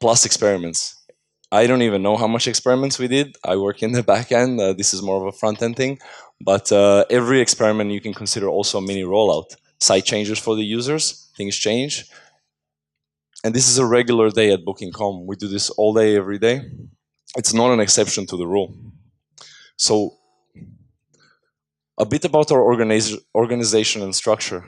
plus experiments. I don't even know how much experiments we did. I work in the back end. This is more of a front end thing. But every experiment you can consider also a mini rollout. Site changes for the users, things change. And this is a regular day at Booking.com. We do this all day, every day. It's not an exception to the rule. So a bit about our organization and structure.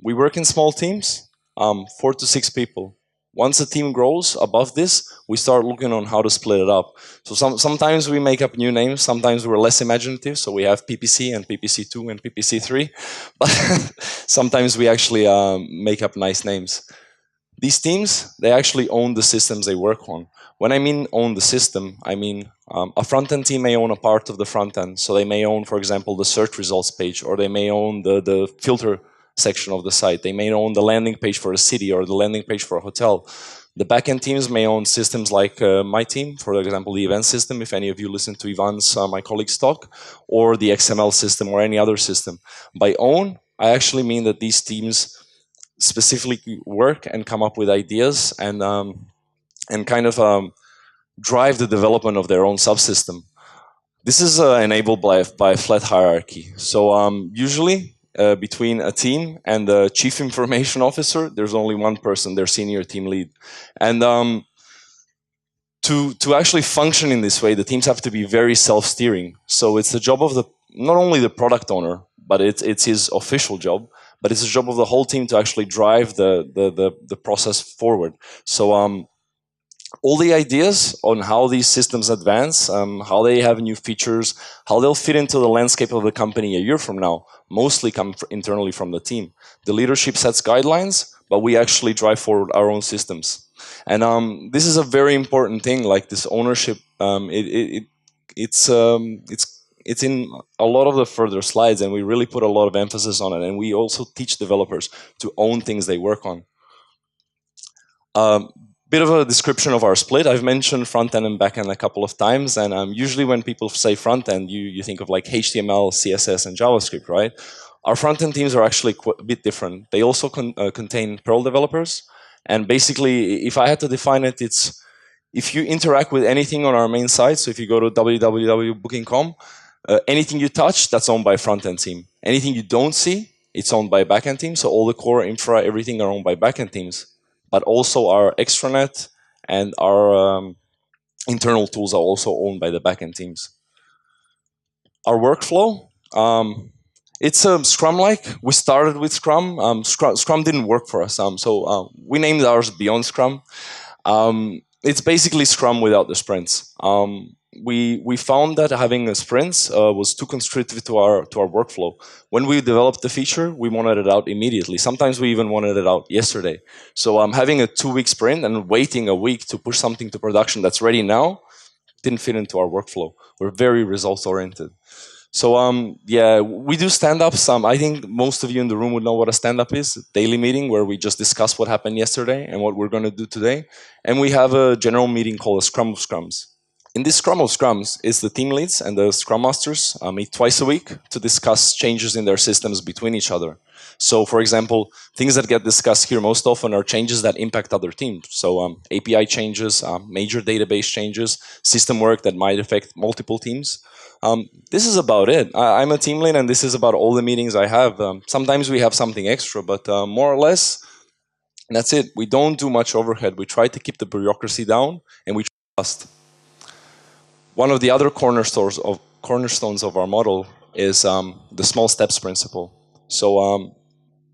We work in small teams, 4 to 6 people. Once a team grows above this, we start looking on how to split it up. So sometimes we make up new names, sometimes we're less imaginative, so we have PPC and PPC2 and PPC3, but sometimes we actually make up nice names. These teams, they actually own the systems they work on. When I mean own the system, I mean a front-end team may own a part of the front-end. So they may own, for example, the search results page, or they may own the filter section of the site. They may own the landing page for a city or the landing page for a hotel. The backend teams may own systems like my team, for example, the event system, if any of you listen to Ivan's, my colleague's talk, or the XML system or any other system. By own, I actually mean that these teams specifically work and come up with ideas and kind of drive the development of their own subsystem. This is enabled by a flat hierarchy. So usually between a team and the chief information officer, there's only one person, their senior team lead. And to actually function in this way, the teams have to be very self-steering. So it's the job of not only the product owner, but it's his official job, but it's the job of the whole team to actually drive the process forward. So all the ideas on how these systems advance, how they have new features, how they'll fit into the landscape of the company a year from now, mostly come internally from the team. The leadership sets guidelines, but we actually drive forward our own systems. And this is a very important thing, like this ownership. It's in a lot of the further slides, and we really put a lot of emphasis on it. And we also teach developers to own things they work on. Bit of a description of our split. I've mentioned front end and back end a couple of times, and usually when people say front end, you think of like HTML, CSS, and JavaScript, right? Our front end teams are actually a bit different. They also contain Perl developers, and basically, if I had to define it, it's if you interact with anything on our main site. So if you go to www.booking.com, anything you touch, that's owned by a front end team. Anything you don't see, it's owned by a back end team. So all the core infra, everything are owned by back end teams. But also our extranet and our internal tools are also owned by the backend teams. Our workflow, it's Scrum-like. We started with Scrum. Scrum didn't work for us, so we named ours Beyond Scrum. It's basically Scrum without the sprints. We found that having a sprints was too constrictive to our workflow. When we developed the feature, we wanted it out immediately. Sometimes we even wanted it out yesterday. So having a 2-week sprint and waiting a week to push something to production that's ready now didn't fit into our workflow. We're very results oriented. So yeah, we do stand-ups. I think most of you in the room would know what a stand-up is. A daily meeting where we just discuss what happened yesterday and what we're going to do today. And we have a general meeting called a Scrum of Scrums. In this Scrum of Scrums, is the team leads and the Scrum Masters meet twice a week to discuss changes in their systems between each other. So, for example, things that get discussed here most often are changes that impact other teams. So API changes, major database changes, system work that might affect multiple teams. This is about it. I'm a team lead, and this is about all the meetings I have. Sometimes we have something extra, but more or less, that's it. We don't do much overhead. We try to keep the bureaucracy down, and we trust. One of the other cornerstones of our model is the small steps principle. So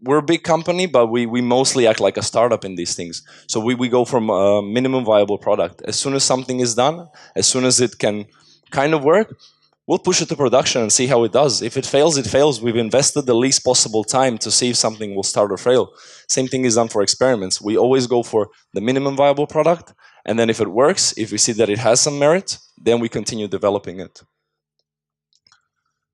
we're a big company, but we mostly act like a startup in these things. So we go from a minimum viable product. As soon as something is done, as soon as it can kind of work, we'll push it to production and see how it does. If it fails, it fails. We've invested the least possible time to see if something will start or fail. Same thing is done for experiments. We always go for the minimum viable product, and then if it works, if we see that it has some merit, then we continue developing it.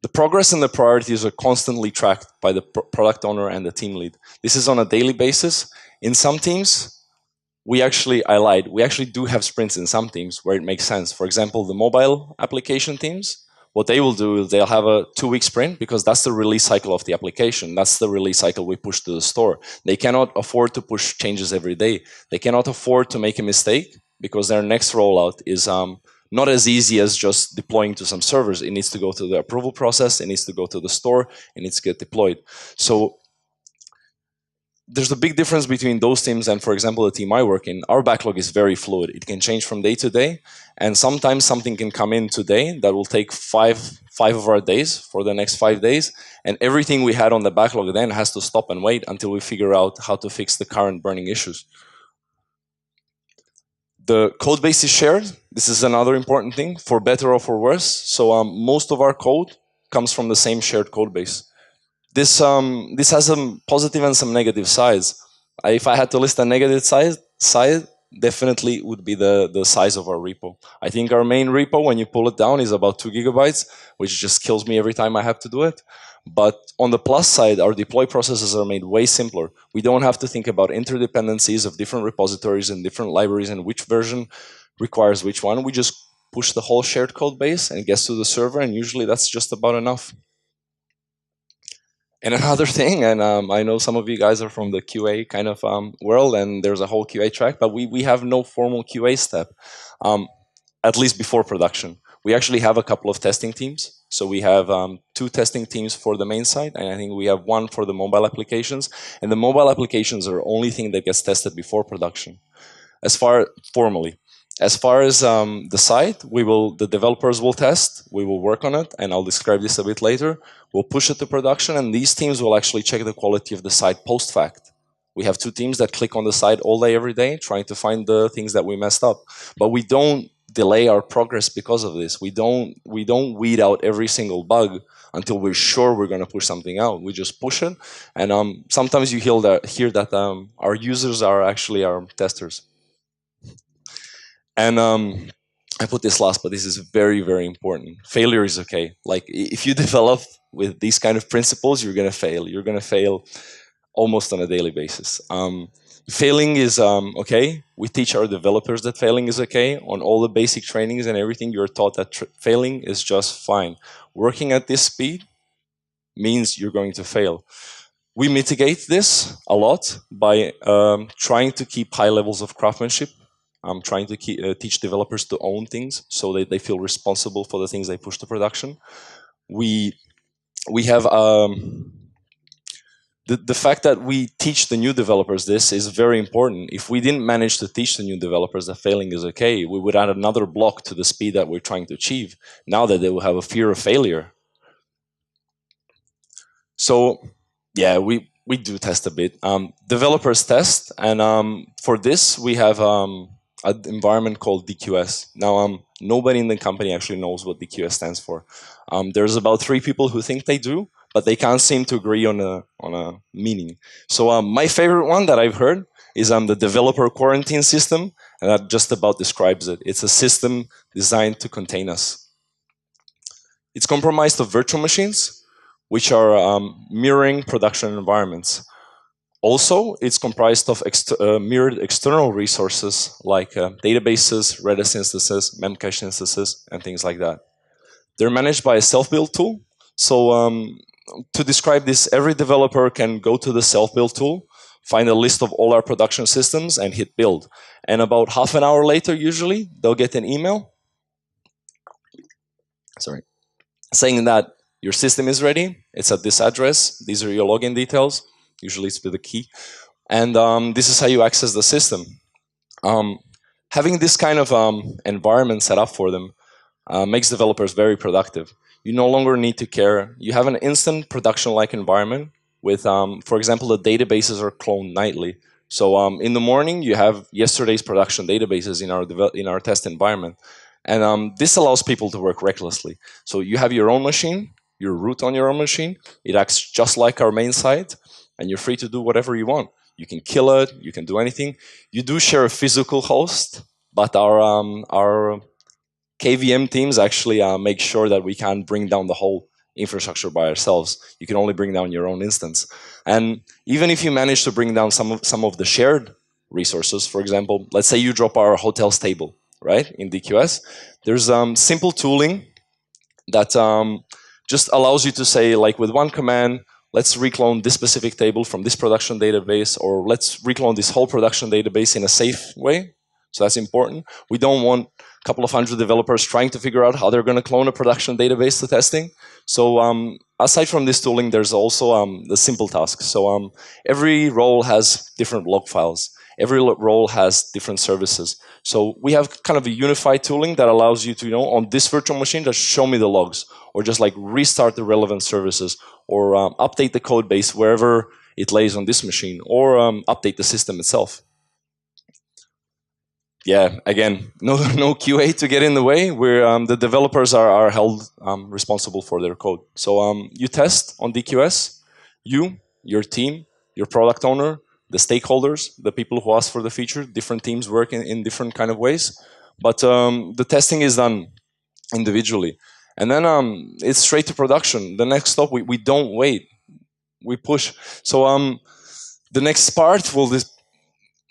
The progress and the priorities are constantly tracked by the product owner and the team lead. This is on a daily basis. In some teams, we actually do have sprints in some teams where it makes sense. For example, the mobile application teams, what they will do is they'll have a 2-week sprint because that's the release cycle of the application. That's the release cycle we push to the store. They cannot afford to push changes every day. They cannot afford to make a mistake because their next rollout is not as easy as just deploying to some servers. It needs to go through the approval process. It needs to go to the store. It needs to get deployed. So there's a big difference between those teams and, for example, the team I work in. Our backlog is very fluid. It can change from day to day, and sometimes something can come in today that will take five of our days for the next 5 days, and everything we had on the backlog then has to stop and wait until we figure out how to fix the current burning issues. The code base is shared. This is another important thing, for better or for worse. So most of our code comes from the same shared code base. This has some positive and some negative sides. If I had to list a negative side definitely would be the size of our repo. I think our main repo, when you pull it down, is about 2 gigabytes, which just kills me every time I have to do it. But on the plus side, our deploy processes are made way simpler. We don't have to think about interdependencies of different repositories and different libraries and which version requires which one. We just push the whole shared code base and it gets to the server, and usually that's just about enough. And another thing, and I know some of you guys are from the QA kind of world, and there's a whole QA track, but we have no formal QA step, at least before production. We actually have a couple of testing teams. So we have 2 testing teams for the main site, and I think we have 1 for the mobile applications. And the mobile applications are the only thing that gets tested before production, formally. As far as the site, the developers will test, we will work on it, and I'll describe this a bit later. We'll push it to production, and these teams will actually check the quality of the site post-fact. We have 2 teams that click on the site all day, every day, trying to find the things that we messed up. But we don't delay our progress because of this. We don't weed out every single bug until we're sure we're going to push something out. We just push it, and sometimes you hear that our users are actually our testers. And I put this last, but this is very, very important. Failure is okay. Like, if you develop with these kind of principles, you're going to fail. You're going to fail almost on a daily basis. Failing is okay. We teach our developers that failing is okay. On all the basic trainings and everything, you're taught that failing is just fine. Working at this speed means you're going to fail. We mitigate this a lot by trying to keep high levels of craftsmanship. I'm trying to teach developers to own things so that they feel responsible for the things they push to production. We have the fact that we teach the new developers this is very important. If we didn't manage to teach the new developers that failing is okay, we would add another block to the speed that we're trying to achieve. Now that they will have a fear of failure. So yeah, we do test a bit. Developers test, and for this we have an environment called DQS. Now, nobody in the company actually knows what DQS stands for. There's about 3 people who think they do, but they can't seem to agree on a meaning. So my favorite one that I've heard is the developer quarantine system, and that just about describes it. It's a system designed to contain us. It's comprised of virtual machines, which are mirroring production environments. Also, it's comprised of mirrored external resources like databases, Redis instances, Memcache instances, and things like that. They're managed by a self-build tool. So to describe this, every developer can go to the self-build tool, find a list of all our production systems, and hit build. And about half an hour later, usually, they'll get an email saying that your system is ready. It's at this address. These are your login details. Usually it's with a key. And this is how you access the system. Having this kind of environment set up for them makes developers very productive. You no longer need to care. You have an instant production-like environment with, for example, the databases are cloned nightly. So in the morning, you have yesterday's production databases in our test environment. And this allows people to work recklessly. So you have your own machine, your root on your own machine. It acts just like our main site, and you're free to do whatever you want. You can kill it. You can do anything. You do share a physical host, but our KVM teams actually make sure that we can't bring down the whole infrastructure by ourselves. You can only bring down your own instance. And even if you manage to bring down some of the shared resources, for example, let's say you drop our hotels table, right, in DQS, there's simple tooling that just allows you to say, like, with one command, let's reclone this specific table from this production database, or let's reclone this whole production database in a safe way. So that's important. We don't want a couple of hundred developers trying to figure out how they're going to clone a production database to testing. So aside from this tooling, there's also the simple tasks. So every role has different log files. Every role has different services. So we have kind of a unified tooling that allows you to, on this virtual machine, just show me the logs, or just like restart the relevant services, or update the code base wherever it lays on this machine, or update the system itself. Yeah, again, no QA to get in the way. Where the developers are held responsible for their code. So you test on DQS, your team, your product owner, the stakeholders, the people who ask for the feature. Different teams work in different kind of ways, but the testing is done individually, and then it's straight to production. The next stop, we don't wait, we push. So the next part will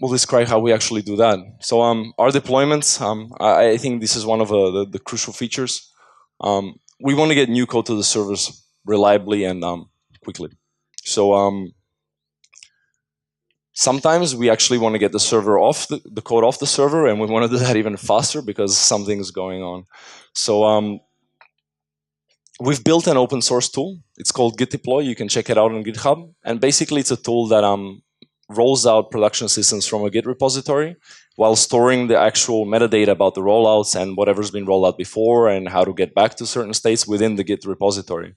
describe how we actually do that. So our deployments, I think this is one of the crucial features. We want to get new code to the servers reliably and quickly. So sometimes we actually want to get the server off the code off the server, and we want to do that even faster because something's going on. So we've built an open source tool. It's called Git Deploy. You can check it out on GitHub. And basically, it's a tool that rolls out production systems from a Git repository while storing the actual metadata about the rollouts and whatever's been rolled out before and how to get back to certain states within the Git repository.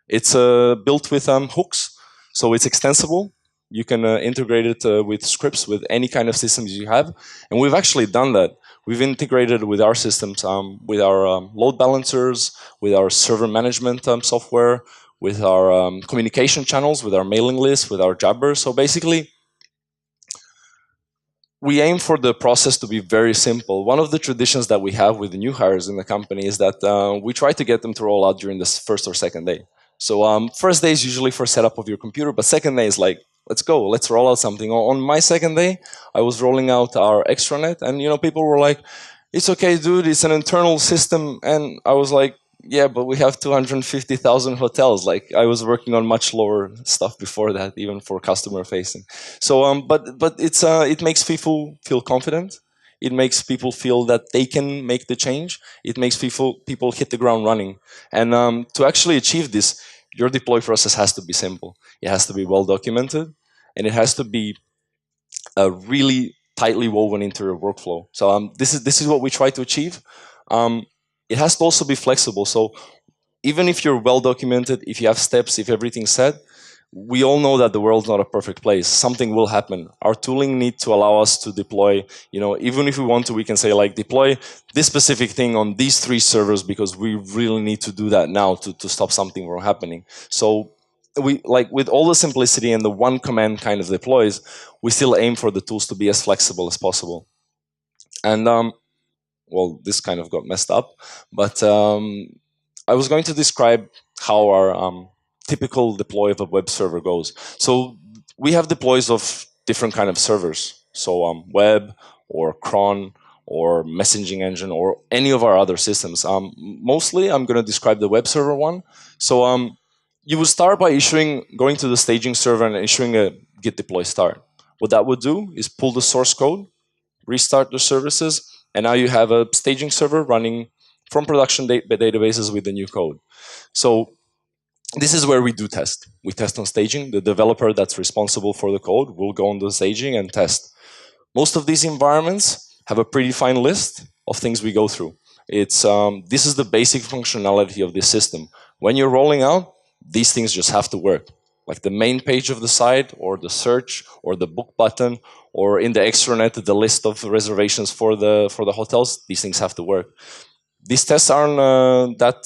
It's built with hooks, so it's extensible. You can integrate it with scripts with any kind of systems you have. And we've actually done that. We've integrated with our systems, with our load balancers, with our server management software, with our communication channels, with our mailing list, with our Jabber. So basically, we aim for the process to be very simple. One of the traditions that we have with the new hires in the company is that we try to get them to roll out during this first or second day. So first day is usually for setup of your computer, but second day is like, let's go, let's roll out something. On my second day, I was rolling out our extranet, and people were like, it's okay, dude, it's an internal system. And I was like, yeah, but we have 250,000 hotels. Like, I was working on much lower stuff before that, even for customer facing. So, but it's it makes people feel confident. It makes people feel that they can make the change. It makes people hit the ground running. And to actually achieve this, your deploy process has to be simple. It has to be well documented, and it has to be really tightly woven into your workflow. So this is what we try to achieve. It has to also be flexible. So even if you're well documented, if you have steps, if everything's set, we all know that the world's not a perfect place. Something will happen. Our tooling needs to allow us to deploy, even if we want to, we can say, like, deploy this specific thing on these 3 servers because we really need to do that now to stop something from happening. So we, like, with all the simplicity and the one command kind of deploys, we still aim for the tools to be as flexible as possible. And well, this kind of got messed up, but I was going to describe how our typical deploy of a web server goes. So we have deploys of different kind of servers. So web or cron or messaging engine or any of our other systems. Mostly I'm going to describe the web server one. So you would start by going to the staging server and issuing a git deploy start. What that would do is pull the source code, restart the services, and now you have a staging server running from production databases with the new code. So this is where we do test. We test on staging. The developer that's responsible for the code will go on the staging and test. Most of these environments have a predefined list of things we go through. This is the basic functionality of this system. When you're rolling out, these things just have to work. Like the main page of the site, or the search, or the book button, or in the extranet, the list of reservations for the hotels. These things have to work. These tests aren't that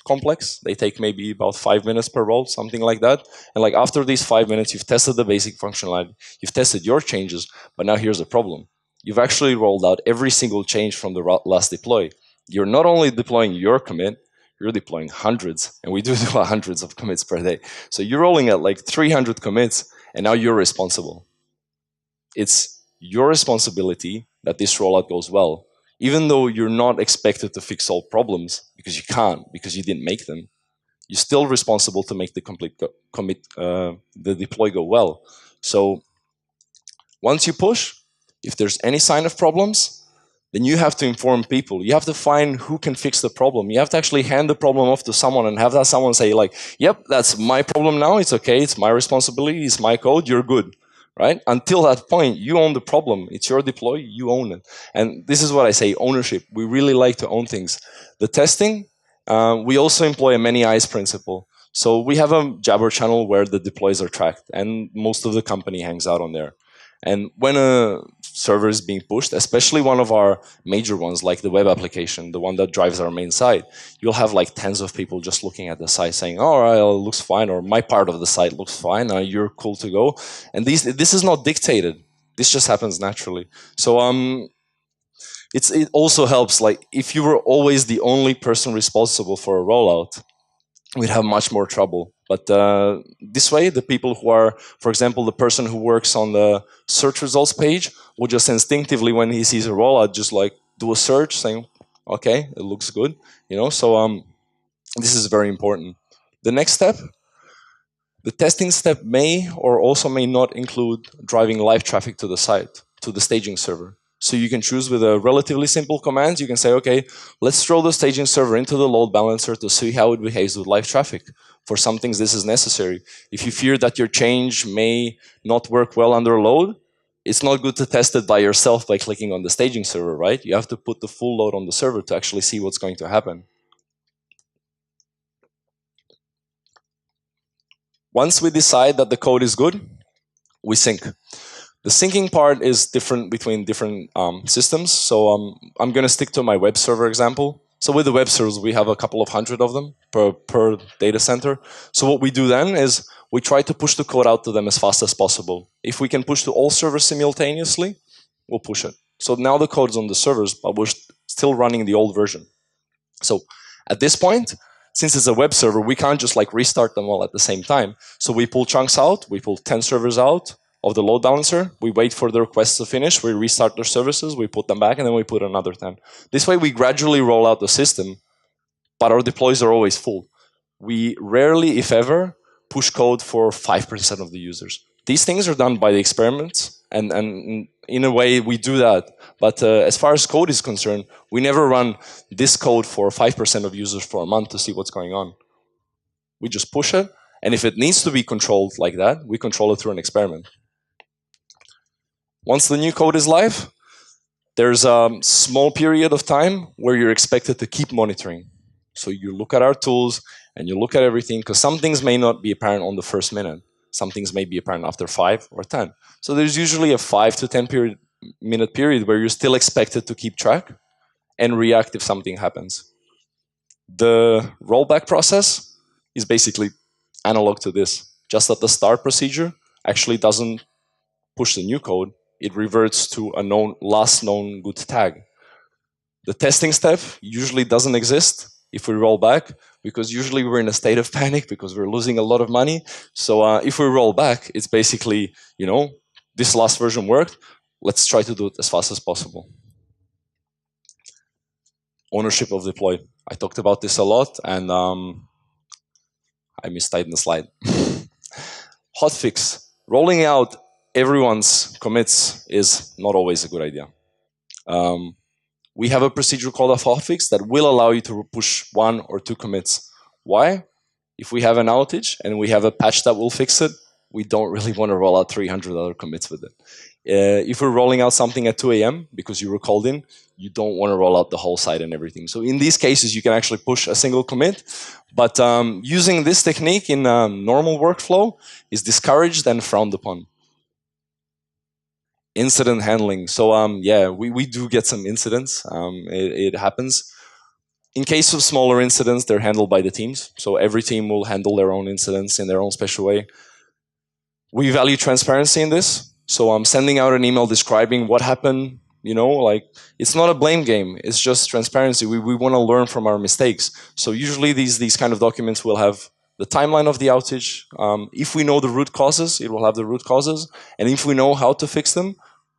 complex. They take maybe about 5 minutes per roll, something like that. And like after these 5 minutes, you've tested the basic functionality, you've tested your changes, but now here's the problem. You've actually rolled out every single change from the last deploy. You're not only deploying your commit, you're deploying hundreds, and we do hundreds of commits per day. So you're rolling out like 300 commits, and now you're responsible. It's your responsibility that this rollout goes well. even though you're not expected to fix all problems because you can't, because you didn't make them, you're still responsible to make the the deploy go well. So once you push, if there's any sign of problems, then you have to inform people. You have to find who can fix the problem. You have to actually hand the problem off to someone and have that someone say like, yep, that's my problem now. It's okay. It's my responsibility. It's my code. You're good. Right? Until that point, you own the problem. It's your deploy. You own it. And this is what I say, ownership. We really like to own things. The testing, we also employ a many eyes principle. So we have a Jabber channel where the deploys are tracked, and most of the company hangs out on there. And when a server is being pushed, especially one of our major ones, like the web application, the one that drives our main site, you'll have like tens of people just looking at the site saying, all right, it looks fine, or my part of the site looks fine, you're cool to go. And this is not dictated. This just happens naturally. So it also helps, like if you were always the only person responsible for a rollout, we'd have much more trouble. But this way, the people who are, for example, the person who works on the search results page will just instinctively, when he sees a rollout, just like do a search saying, okay, it looks good. So this is very important. The next step, the testing step may or also may not include driving live traffic to the site, to the staging server. So you can choose with a relatively simple command. You can say, okay, let's throw the staging server into the load balancer to see how it behaves with live traffic. For some things, this is necessary. If you fear that your change may not work well under load, it's not good to test it by yourself by clicking on the staging server, right? You have to put the full load on the server to actually see what's going to happen. Once we decide that the code is good, we sync. The syncing part is different between different systems. So I'm going to stick to my web server example. So with the web servers, we have a couple of hundred of them per data center. So what we do then is we try to push the code out to them as fast as possible. If we can push to all servers simultaneously, we'll push it. So now the code is on the servers, but we're still running the old version. So at this point, since it's a web server, we can't just like restart them all at the same time. So we pull chunks out, we pull 10 servers out of the load balancer, we wait for the requests to finish, we restart their services, we put them back, and then we put another 10. This way we gradually roll out the system, but our deploys are always full. We rarely, if ever, push code for 5% of the users. These things are done by the experiments, and in a way we do that. But as far as code is concerned, we never run this code for 5% of users for a month to see what's going on. We just push it, and if it needs to be controlled like that, we control it through an experiment. Once the new code is live, there's a small period of time where you're expected to keep monitoring. So you look at our tools and you look at everything, because some things may not be apparent on the first minute. Some things may be apparent after 5 or 10. So there's usually a 5 to 10 minute period where you're still expected to keep track and react if something happens. The rollback process is basically analog to this, just that the start procedure actually doesn't push the new code. It reverts to a last known good tag. The testing step usually doesn't exist if we roll back, because usually we're in a state of panic because we're losing a lot of money. So if we roll back, it's basically, this last version worked. Let's try to do it as fast as possible. Ownership of deploy. I talked about this a lot, and I mistyped the slide. Hotfix. Rolling out everyone's commits is not always a good idea. We have a procedure called a hotfix that will allow you to push 1 or 2 commits. Why? If we have an outage and we have a patch that will fix it, we don't really want to roll out 300 other commits with it. If we're rolling out something at 2 a.m. because you were called in, you don't want to roll out the whole site and everything. So in these cases, you can actually push a single commit. But using this technique in a normal workflow is discouraged and frowned upon. Incident handling. So yeah, we do get some incidents. It happens. In case of smaller incidents, they're handled by the teams. So every team will handle their own incidents in their own special way. We value transparency in this. So I'm sending out an email describing what happened. It's not a blame game. It's just transparency. We want to learn from our mistakes. So usually these kind of documents will have the timeline of the outage. If we know the root causes, it will have the root causes. And if we know how to fix them,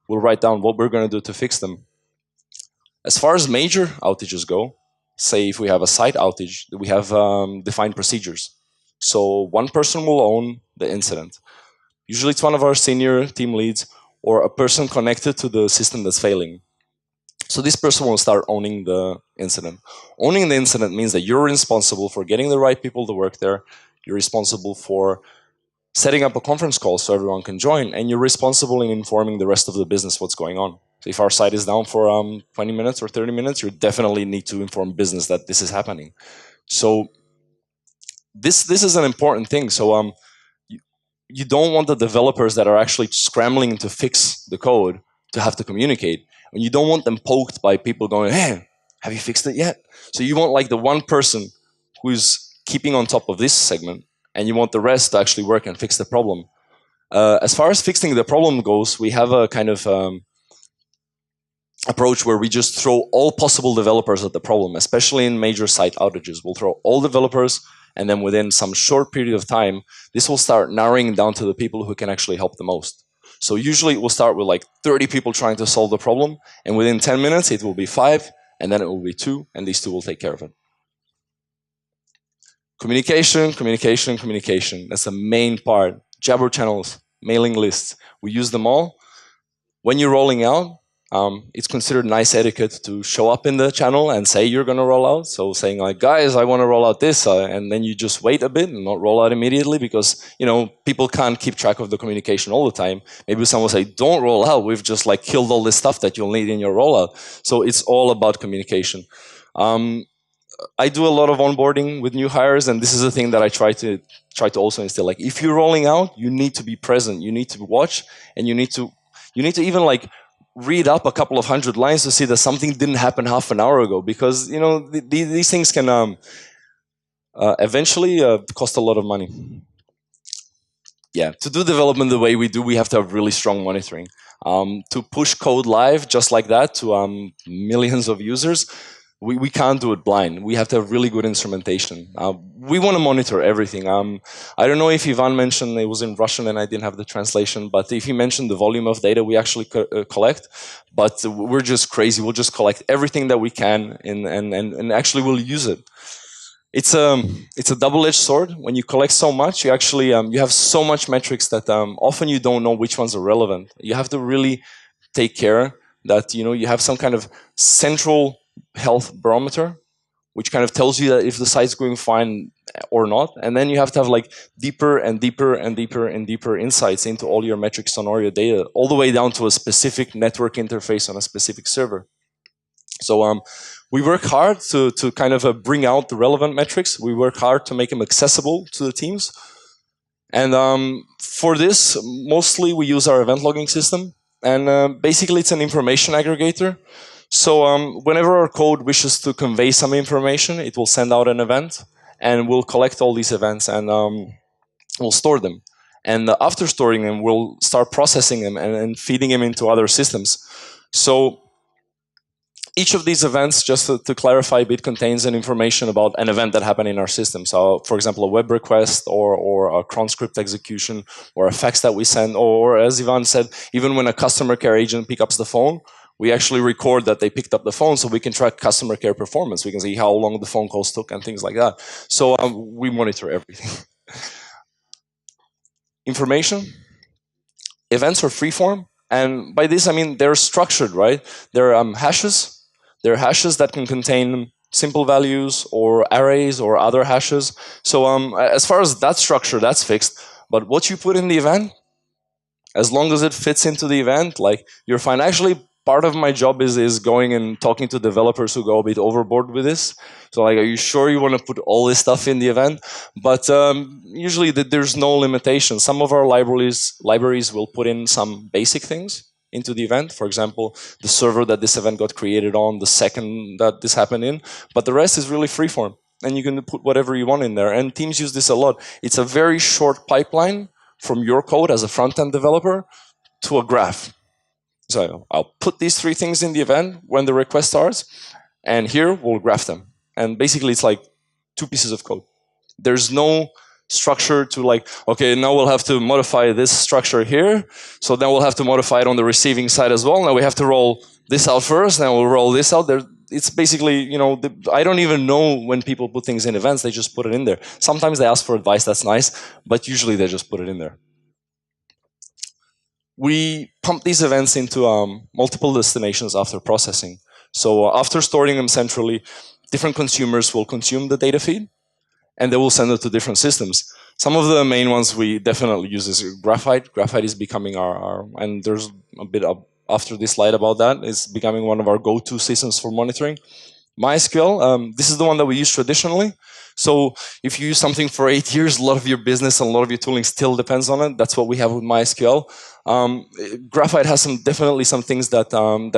we'll write down what we're going to do to fix them. As far as major outages go, say if we have a site outage, we have defined procedures. So one person will own the incident. Usually it's one of our senior team leads or a person connected to the system that's failing. So this person will start owning the incident. Owning the incident means that you're responsible for getting the right people to work there. You're responsible for setting up a conference call so everyone can join, and you're responsible in informing the rest of the business what's going on. So if our site is down for 20 minutes or 30 minutes, you definitely need to inform business that this is happening. So this is an important thing. So you don't want the developers that are actually scrambling to fix the code to have to communicate. And you don't want them poked by people going, hey, have you fixed it yet? So you want like the one person who's keeping on top of this segment, and you want the rest to actually work and fix the problem. As far as fixing the problem goes, we have a kind of approach where we just throw all possible developers at the problem, especially in major site outages. We'll throw all developers, and then within some short period of time, this will start narrowing down to the people who can actually help the most. So usually it will start with like 30 people trying to solve the problem, and within 10 minutes it will be 5, and then it will be 2, and these 2 will take care of it. Communication, communication, communication. That's the main part. Jabber channels, mailing lists. We use them all. When you're rolling out, it's considered nice etiquette to show up in the channel and say you're going to roll out. So saying like, guys, I want to roll out this, and then you just wait a bit and not roll out immediately because people can't keep track of the communication all the time. Maybe someone will say, don't roll out. We've just like killed all this stuff that you'll need in your rollout. So it's all about communication. I do a lot of onboarding with new hires, and this is a thing that I try to also instill. Like, if you're rolling out, you need to be present. You need to watch, and you need to even like read up a couple of 100 lines to see that something didn't happen half an hour ago, because these things can eventually cost a lot of money. Yeah, to do development the way we do, we have to have really strong monitoring. To push code live just like that to millions of users, we can't do it blind. We have to have really good instrumentation. We want to monitor everything. I don't know if Ivan mentioned, it was in Russian and I didn't have the translation, but if he mentioned the volume of data we actually collect, but we're just crazy. We'll just collect everything that we can and actually we'll use it. It's a double-edged sword. When you collect so much, you actually you have so much metrics that often you don't know which ones are relevant. You have to really take care that you have some kind of central health barometer, which kind of tells you that if the site's going fine or not. And then you have to have like deeper and deeper and deeper and deeper insights into all your metrics on all your data, all the way down to a specific network interface on a specific server. So we work hard to kind of bring out the relevant metrics. We work hard to make them accessible to the teams. And for this, mostly we use our event logging system. And basically, it's an information aggregator. So whenever our code wishes to convey some information, it will send out an event, and we'll collect all these events, and we'll store them. And after storing them, we'll start processing them and feeding them into other systems. So each of these events, just to clarify a bit, contains an information about an event that happened in our system. So, for example, a web request or a cron script execution or a fax that we send, or as Ivan said, even when a customer care agent picks up the phone, we actually record that they picked up the phone so we can track customer care performance. We can see how long the phone calls took and things like that. So we monitor everything. Information. Events are freeform. And by this, I mean they're structured, right? They're hashes. They're hashes that can contain simple values or arrays or other hashes. So as far as that structure, that's fixed. But what you put in the event, as long as it fits into the event, like you're fine. Actually, part of my job is going and talking to developers who go a bit overboard with this. So like, are you sure you want to put all this stuff in the event? But usually there's no limitation. Some of our libraries will put in some basic things into the event. For example, the server that this event got created on, the second that this happened in. But the rest is really freeform. And you can put whatever you want in there. And teams use this a lot. It's a very short pipeline from your code as a front-end developer to a graph. So I'll put these 3 things in the event when the request starts, and here we'll graph them. And basically it's like 2 pieces of code. There's no structure to like, okay, now we'll have to modify this structure here, so then we'll have to modify it on the receiving side as well. Now we have to roll this out first, and we'll roll this out. It's basically, I don't even know when people put things in events. They just put it in there. Sometimes they ask for advice. That's nice, but usually they just put it in there. We pump these events into multiple destinations after processing. So after storing them centrally, different consumers will consume the data feed, and they will send it to different systems. Some of the main ones we definitely use is Graphite. Graphite is becoming our and there's a bit after this slide about that. It's becoming one of our go-to systems for monitoring. MySQL, this is the one that we use traditionally. So if you use something for 8 years, a lot of your business and a lot of your tooling still depends on it. That's what we have with MySQL. Graphite has definitely some things that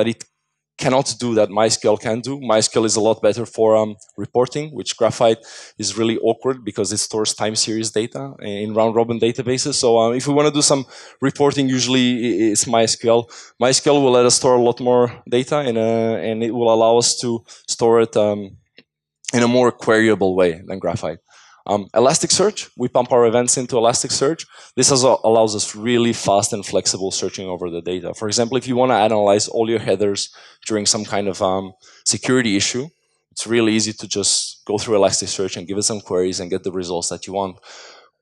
it cannot do that MySQL can do. MySQL is a lot better for reporting, which Graphite is really awkward because it stores time series data in round-robin databases. So if we want to do some reporting, usually it's MySQL. MySQL will let us store a lot more data, and it will allow us to store it in a more queryable way than Graphite. Elasticsearch, we pump our events into Elasticsearch. This allows us really fast and flexible searching over the data. For example, if you want to analyze all your headers during some kind of security issue, it's really easy to just go through Elasticsearch and give it some queries and get the results that you want.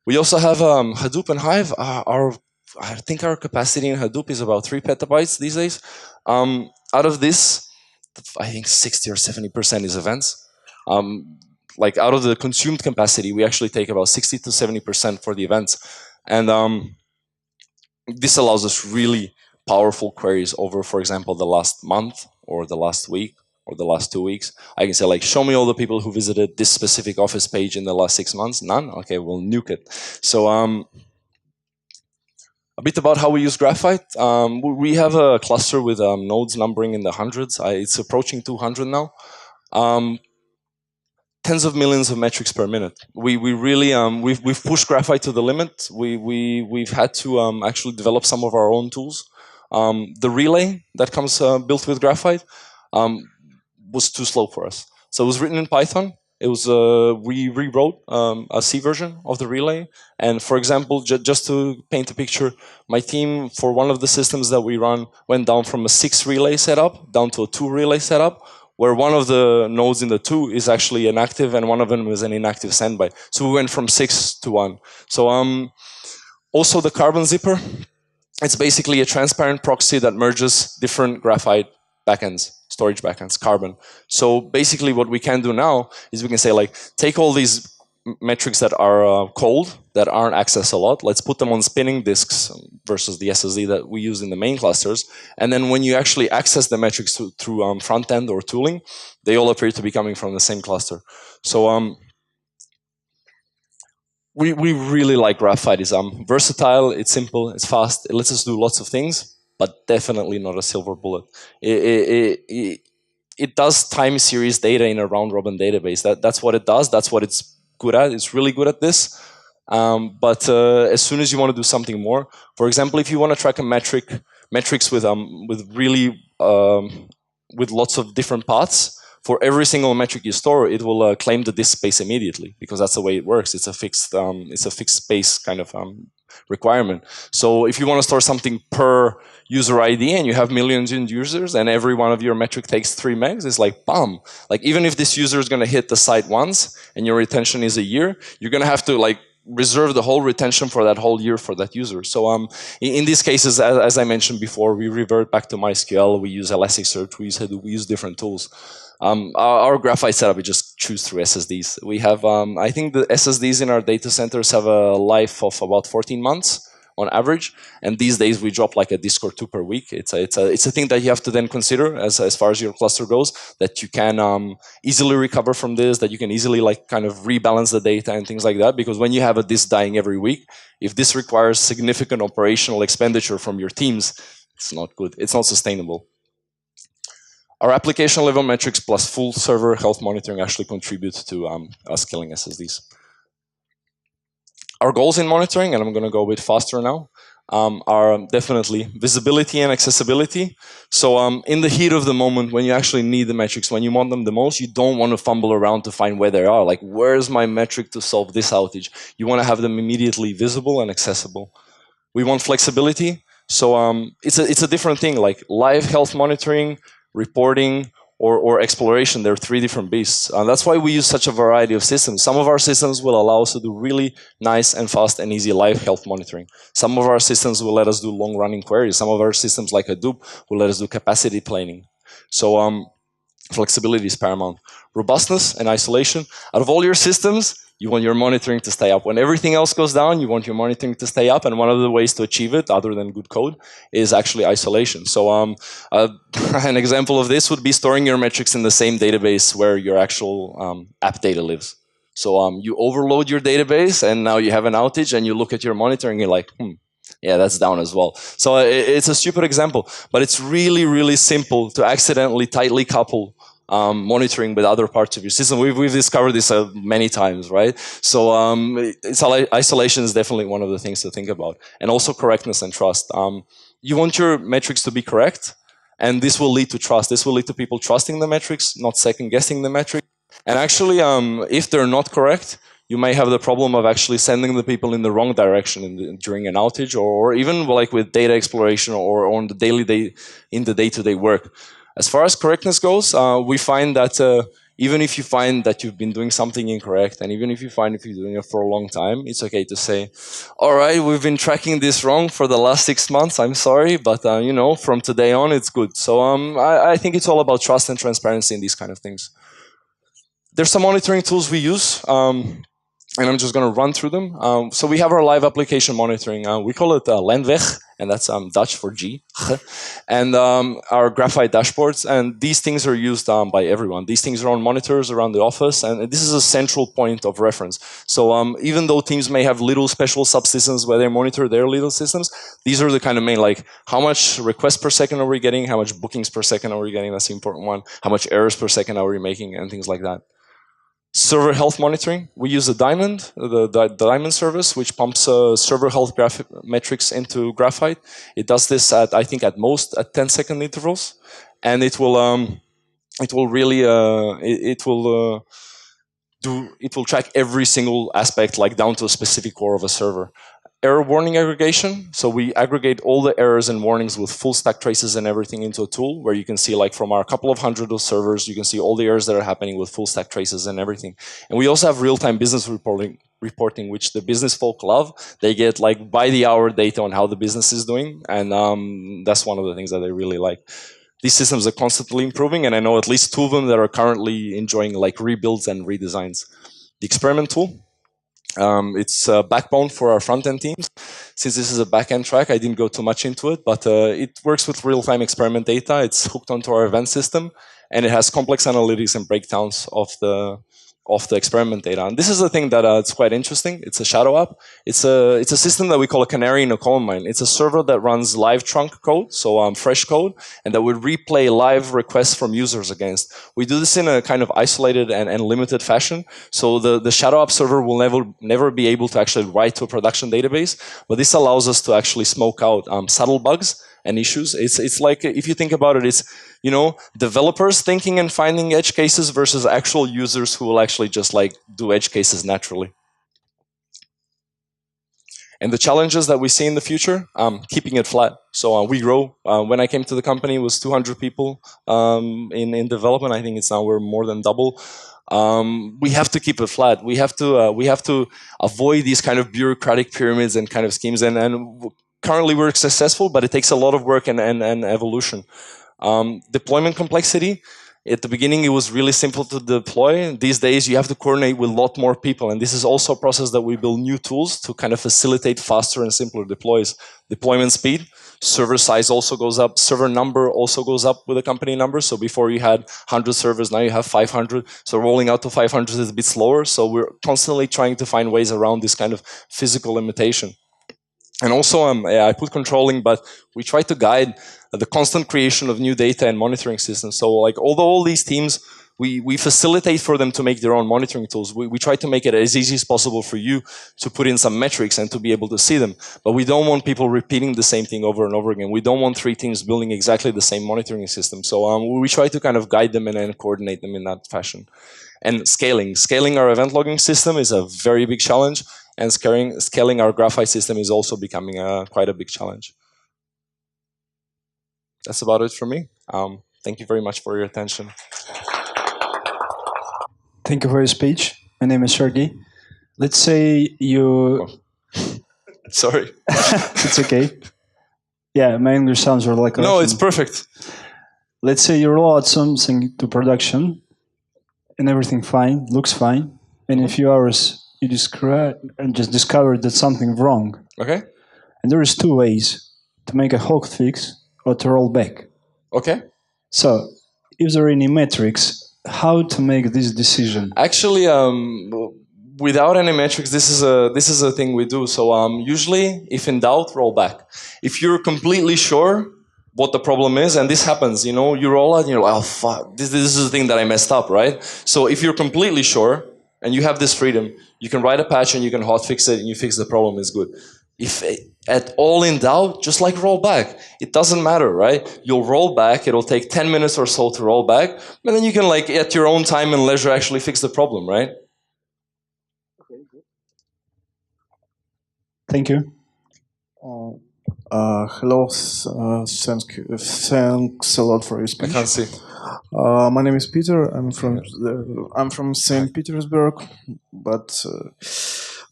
We also have Hadoop and Hive. I think our capacity in Hadoop is about 3 petabytes these days. Out of this, I think 60 or 70% is events. Like out of the consumed capacity, we actually take about 60 to 70% for the events. And this allows us really powerful queries over, for example, the last month or the last week or the last 2 weeks. I can say, like, show me all the people who visited this specific office page in the last 6 months. None? Okay, we'll nuke it. So a bit about how we use Graphite. We have a cluster with nodes numbering in the hundreds. It's approaching 200 now. Tens of millions of metrics per minute. We really we've pushed Graphite to the limit. We've had to actually develop some of our own tools. The relay that comes built with Graphite was too slow for us. So it was written in Python. It was we rewrote a C version of the relay. And for example, just to paint a picture, my team for one of the systems that we run went down from a 6 relay setup down to a 2 relay setup, where one of the nodes in the 2 is actually inactive and one of them is an inactive standby. So we went from 6 to 1. So also the Carbon zipper, it's basically a transparent proxy that merges different Graphite backends, storage backends, Carbon. So basically what we can do now is we can say, like, take all these metrics that are cold, that aren't accessed a lot, let's put them on spinning disks versus the SSD that we use in the main clusters. And then when you actually access the metrics through front end or tooling, they all appear to be coming from the same cluster. So we really like Graphite. It's versatile, it's simple, it's fast, it lets us do lots of things, but definitely not a silver bullet. It does time series data in a round-robin database. That's what it does. That's what it's good at. It's really good at this. But as soon as you want to do something more, for example, if you want to track a metrics with really with lots of different paths, for every single metric you store, it will claim the disk space immediately, because that's the way it works. It's a fixed space kind of requirement. So if you want to store something per user ID and you have millions of users and every one of your metric takes 3 megs, it's like, bam. Like, even if this user is going to hit the site once and your retention is a year, you're going to have to, like, reserve the whole retention for that whole year for that user. So in these cases, as I mentioned before, we revert back to MySQL, we use Elasticsearch, we use Hadoop, we use different tools. Our Graphite setup, we just choose through SSDs. We have, I think the SSDs in our data centers have a life of about 14 months on average, and these days we drop like a disk or 2 per week. It's a thing that you have to then consider as far as your cluster goes, that you can easily recover from this, that you can easily, like, kind of rebalance the data and things like that, because when you have a disk dying every week, if this requires significant operational expenditure from your teams, it's not good, it's not sustainable. Our application level metrics plus full server health monitoring actually contribute to us killing SSDs. Our goals in monitoring, and I'm going to go a bit faster now, are definitely visibility and accessibility. So in the heat of the moment, when you actually need the metrics, when you want them the most, you don't want to fumble around to find where they are. Like, where's my metric to solve this outage? You want to have them immediately visible and accessible. We want flexibility. So it's a different thing. Like live health monitoring, reporting, or exploration. They're three different beasts. That's why we use such a variety of systems. Some of our systems will allow us to do really nice and fast and easy live health monitoring. Some of our systems will let us do long-running queries. Some of our systems, like Hadoop, will let us do capacity planning. So flexibility is paramount. Robustness and isolation. Out of all your systems, you want your monitoring to stay up. When everything else goes down, you want your monitoring to stay up. And one of the ways to achieve it, other than good code, is actually isolation. So an example of this would be storing your metrics in the same database where your actual app data lives. So you overload your database, and now you have an outage, and you look at your monitoring, and you're like, yeah, that's down as well. So it's a stupid example, but it's really, really simple to accidentally tightly couple monitoring with other parts of your system. We've discovered this many times, right? So isolation is definitely one of the things to think about. And also correctness and trust. You want your metrics to be correct, and this will lead to trust. This will lead to people trusting the metrics, not second guessing the metrics. And actually, if they're not correct, you may have the problem of actually sending the people in the wrong direction during an outage, or even like with data exploration or on the in the day-to-day work. As far as correctness goes, we find that even if you find that you've been doing something incorrect, and even if you find if you're doing it for a long time, it's okay to say, all right, we've been tracking this wrong for the last 6 months. I'm sorry, but from today on, it's good. So I think it's all about trust and transparency in these kind of things. There's some monitoring tools we use. And I'm just going to run through them. So we have our live application monitoring. We call it Landweg, and that's Dutch for G. And our graphite dashboards. And these things are used by everyone. These things are on monitors around the office, and this is a central point of reference. So even though teams may have little special subsystems where they monitor their little systems, these are the kind of main, like how much requests per second are we getting, how much bookings per second are we getting, that's the important one, how much errors per second are we making, and things like that. Server health monitoring. We use the Diamond, the Diamond service, which pumps server health metrics into Graphite. It does this at, I think, at most at 10-second intervals, and it will really it will track every single aspect, like down to a specific core of a server. Error warning aggregation. So we aggregate all the errors and warnings with full stack traces and everything into a tool where you can see, like from our couple of hundred of servers, you can see all the errors that are happening with full stack traces and everything. And we also have real-time business reporting, which the business folk love. They get like by the hour data on how the business is doing. And that's one of the things that they really like. These systems are constantly improving, and I know at least 2 of them that are currently enjoying like rebuilds and redesigns. The experiment tool. It's a backbone for our front-end teams. Since this is a back-end track, I didn't go too much into it, but it works with real-time experiment data. It's hooked onto our event system, and it has complex analytics and breakdowns of the experiment data. And this is the thing that it's quite interesting. It's a shadow app. It's a system that we call a canary in a coal mine. It's a server that runs live trunk code, so fresh code, and that would replay live requests from users against. We do this in a kind of isolated and limited fashion. So the shadow app server will never be able to actually write to a production database, but this allows us to actually smoke out subtle bugs and issues. It's like, if you think about it, it's developers thinking and finding edge cases versus actual users who will actually just like do edge cases naturally. And the challenges that we see in the future, keeping it flat. So we grow. When I came to the company, it was 200 people in development. I think it's now we're more than double. We have to keep it flat. We have to avoid these kind of bureaucratic pyramids and kind of schemes. And currently we're successful, but it takes a lot of work and evolution. Deployment complexity. At the beginning, it was really simple to deploy. These days, you have to coordinate with a lot more people. And this is also a process that we build new tools to kind of facilitate faster and simpler deploys. Deployment speed, server size also goes up. Server number also goes up with the company number. So before you had 100 servers, now you have 500. So rolling out to 500 is a bit slower. So we're constantly trying to find ways around this kind of physical limitation. And also, I put controlling, but we try to guide the constant creation of new data and monitoring systems. So, like, although all these teams, we facilitate for them to make their own monitoring tools. We try to make it as easy as possible for you to put in some metrics and to be able to see them. But we don't want people repeating the same thing over and over again. We don't want 3 teams building exactly the same monitoring system. So we try to kind of guide them and coordinate them in that fashion. And scaling our event logging system is a very big challenge. And scaling our Graphite system is also becoming quite a big challenge. that's about it for me. Thank you very much for your attention. Thank you for your speech. My name is Sergey. Let's say you... Sorry. It's okay. Yeah, my English sounds are like... No, it's perfect. Let's say you roll out something to production and everything fine, looks fine. And in a few hours, you just discovered that something wrong. Okay. And there is two ways to make a hot fix or to roll back. Okay. So, if there are any metrics, how to make this decision? Actually, without any metrics, this is a thing we do. So usually, if in doubt, roll back. If you're completely sure what the problem is, and this happens, you roll out and you're like, oh fuck, this is the thing that I messed up, right? So if you're completely sure and you have this freedom, you can write a patch and you can hotfix it and you fix the problem, is good. If at all in doubt, just like roll back. It doesn't matter, right? You'll roll back, it'll take 10 minutes or so to roll back, and then you can like at your own time and leisure actually fix the problem, right? Okay, good. Thank you. Hello, thanks a lot for your speech. I can't see. My name is Peter. I'm from St. Petersburg, but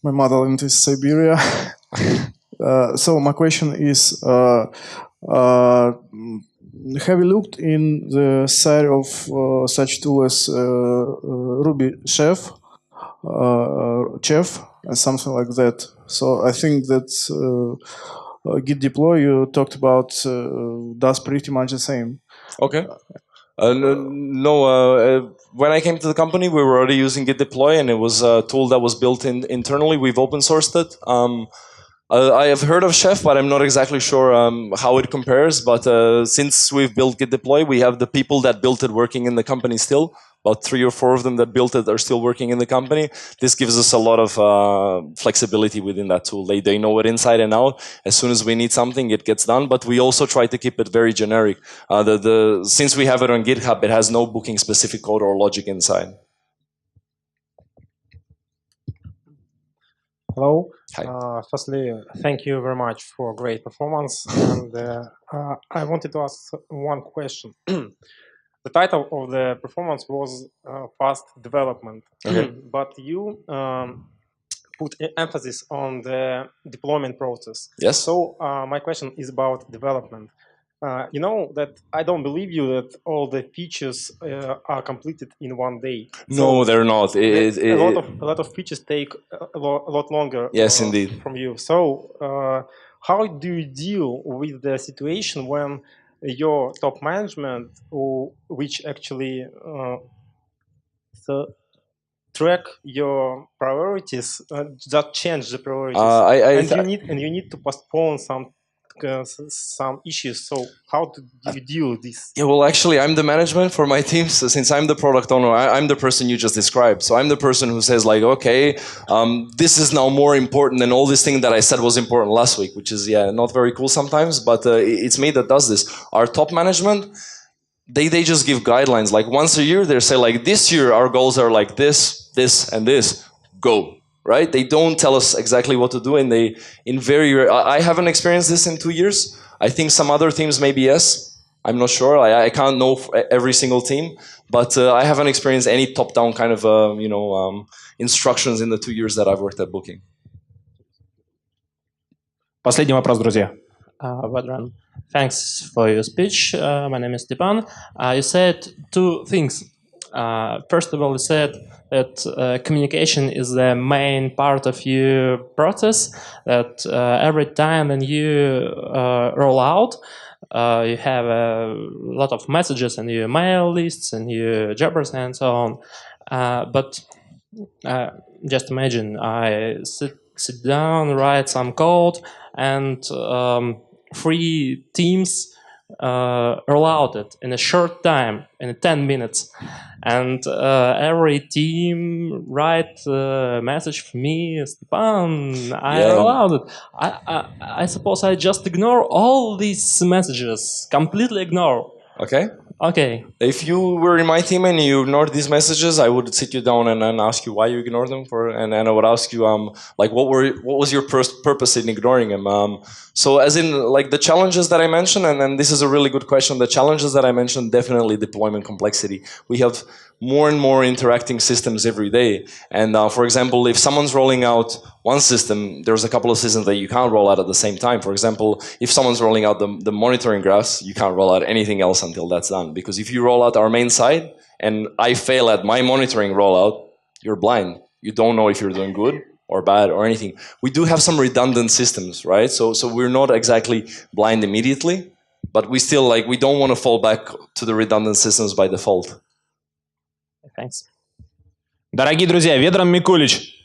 my motherland is Siberia. So my question is, have you looked in the side of such tool as Ruby Chef, and something like that? So I think that Git deploy you talked about does pretty much the same. Okay. No, when I came to the company, we were already using Git deploy, and it was a tool that was built internally. We've open sourced it. I have heard of Chef, but I'm not exactly sure how it compares. But since we've built Git deploy, we have the people that built it working in the company still. About 3 or 4 of them that built it are still working in the company. This gives us a lot of flexibility within that tool. They know it inside and out. As soon as we need something, it gets done. But we also try to keep it very generic. Since we have it on GitHub, it has no booking specific code or logic inside. Hello. Hi. Firstly, thank you very much for great performance. And I wanted to ask one question. The title of the performance was fast development, okay. But you put emphasis on the deployment process. Yes. So my question is about development. You know that I don't believe you that all the features are completed in one day. No, they're not. A lot of features take a lot longer. Yes, indeed. From you. So how do you deal with the situation when your top management, which actually track your priorities, that change the priorities, and you need to postpone some issues. So how do you deal with this? Yeah, well, actually, I'm the management for my team. So since I'm the product owner, I'm the person you just described. So I'm the person who says like, okay, this is now more important than all this thing that I said was important last week, which is, yeah, not very cool sometimes, but it's me that does this. Our top management, they just give guidelines. Like once a year, they say like, this year our goals are like this, and this, go. Right? They don't tell us exactly what to do, and I haven't experienced this in 2 years. I think some other teams maybe yes. I'm not sure. I can't know every single team, but I haven't experienced any top-down kind of instructions in the 2 years that I've worked at Booking. Последний вопрос, друзья. Vedran, thanks for your speech. My name is Stepan. You said 2 things. First of all, you said that communication is the main part of your process, that every time when you roll out, you have a lot of messages in your mail lists and your jobbers and so on. But just imagine I sit down, write some code, and 3 teams roll out it in a short time, in 10 minutes. And every team write a message for me, Stepan, I roll out it. I suppose I just ignore all these messages, completely ignore. Okay. Okay. If you were in my team and you ignored these messages, I would sit you down and ask you why you ignored them, and I would ask you like what was your purpose in ignoring them. So as in like the challenges that I mentioned, and then this is a really good question. The challenges that I mentioned, definitely deployment complexity. We have more and more interacting systems every day, and for example, if someone's rolling out one system, there's a couple of systems that you can't roll out at the same time. For example, if someone's rolling out the monitoring graphs, you can't roll out anything else until that's done. Because if you roll out our main side and I fail at my monitoring rollout, you're blind. You don't know if you're doing good or bad or anything. We do have some redundant systems, right? So we're not exactly blind immediately, but we still we don't want to fall back to the redundant systems by default. Thanks. Дорогие друзья, Ведран Микулич.